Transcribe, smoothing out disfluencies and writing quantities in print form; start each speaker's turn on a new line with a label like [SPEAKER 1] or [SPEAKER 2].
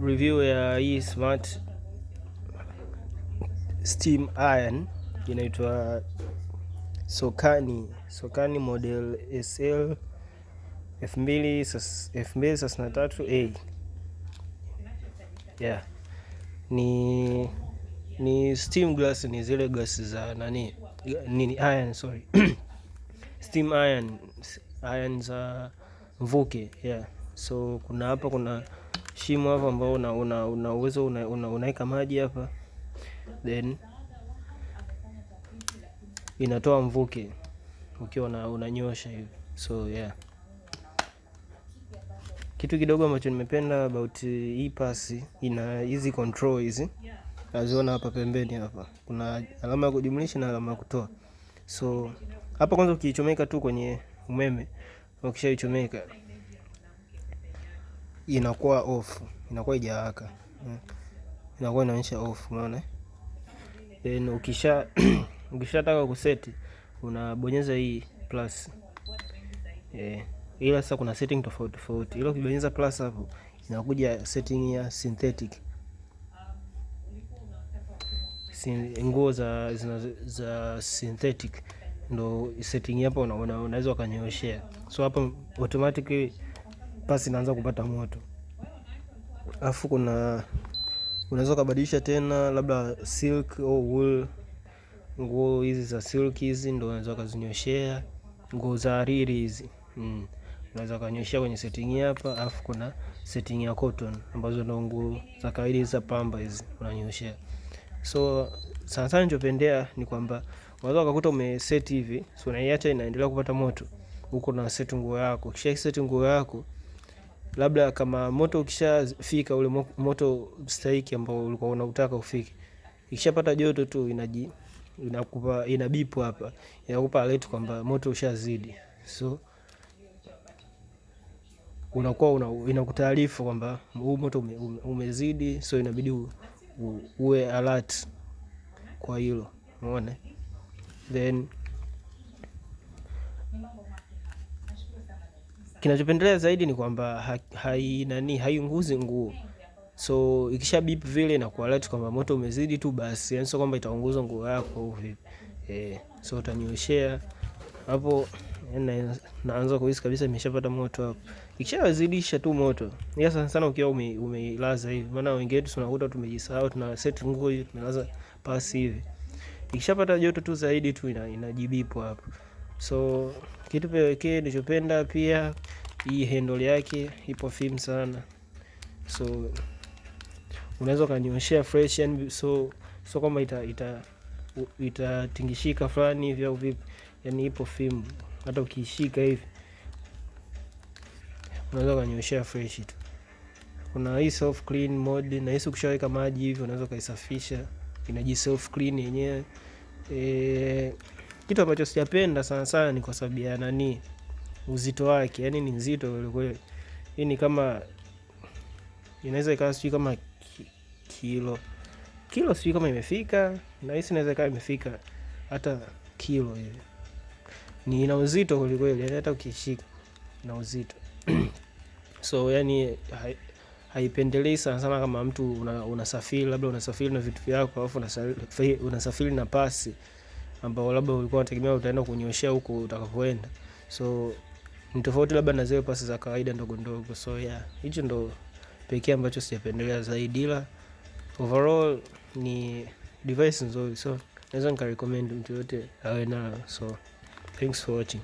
[SPEAKER 1] Review ya hii smart steam iron inaitwa Sokani model SL 2033A. Yeah. Ni steam glass, ni zile glass za nini iron, sorry. Steam iron za mvuke. Yeah. So kuna shimo hapa ambao una uwezo unaweka maji hapa, then inatoa mvuke ukiwa unanyosha hivi. So yeah, kitu kidogo ambacho nimependa about hii pasi, ina hizi control hizi, naziona hapa pembeni. Hapa kuna alama ya kujumlisha na alama ya kutoa. So hapa kwanza ukiichomeka tu kwenye umeme, ukishaichomeka inakuwa off, inakuwa haijawaka, inakuwa inaonyesha off, unaona. Then ukishataka kuseti unabonyeza hii plus. Ila sasa kuna setting tofauti. Ila ukibonyeza plus hapo inakuja setting ya synthetic. Nguo za synthetic ndo setting hapo, unaweza ukanyoshea. So hapo automatically pasi inaanza kupata moto. Alafu unaweza kubadilisha tena, labda silk au wool. Nguo hizi za silk hizi ndo unaweza kuzinyoshea. Nguo za hariri hizi unaweza kunyoshea kwenye setting hapa. Alafu kuna setting ya cotton ambazo ndo nguo za kawaida za pamba hizi unanyoshea. So sana ninachopendea ni kwamba unaweza kukuta umeset hivi, so unaiacha inaendelea kupata moto huko na set nguo yako. Kisha set nguo yako, labda kama moto ukishafika ule moto stahiki ambao ulikuwa unataka ufike, ikishapata joto tu inakupa inabipu hapa, inakupa alert kwamba moto ushazidi. So inakutaarifu kwamba huu moto umezidi, so inabidi uwe alert kwa hilo, umeona. Then kinachopendelea zaidi ni kwamba haiunguzi nguo. So ikisha beep vile na kualert kwamba moto umezidi tu basi, yani sio kwamba itaunguza nguo yako au vipi. So utanyoshea hapo, naanza kuhisi kabisa imeshapata moto hapo. Ikishazidisha tu moto, ya sana ukiwa umeilaza hivi, maana wengine wetu tunakuta tumejisahau, tuna set nguo hivi tumelaza pasi hivi. Ikishapata joto tu zaidi tu inajibipo hapo. So kitu pekee nilichopenda pia, hii handle yake ipo firm sana. So unaweza kunyoshea fresh, yani so kama itatingishika fulani hivi au vipi, yani ipo firm. Hata ukishika hivi unaweza kunyoshea fresh tu. Kuna hii self clean mode, na hizo ukishaweka maji hivi unaweza kuisafisha, inaji self clean yenyewe. Kitu ambacho sijapenda sana ni kwa sababu ya uzito wake, yani ni nzito kweli. Hii ni kama inaweza ikawa sijui kama kilo sijui kama imefika, na hisi inaweza ikawa imefika hata kilo hivi. Ni ina uzito kweli kweli, yani hata ukishika ina uzito. So yani haipendelei sana kama mtu unasafiri, labda unasafiri na vitu vyako, alafu unasafiri na pasi ambao labda ulikuwa unategemea utaenda kunyoshea huko utakapoenda. So ni tofauti labda na zile pasi za kawaida ndogo ndogo. So yeah, hicho ndo pekee ambacho sijapendelea zaidi, ila overall ni device nzuri. So naweza nika recommend mtu yote awe nayo. So thanks for watching.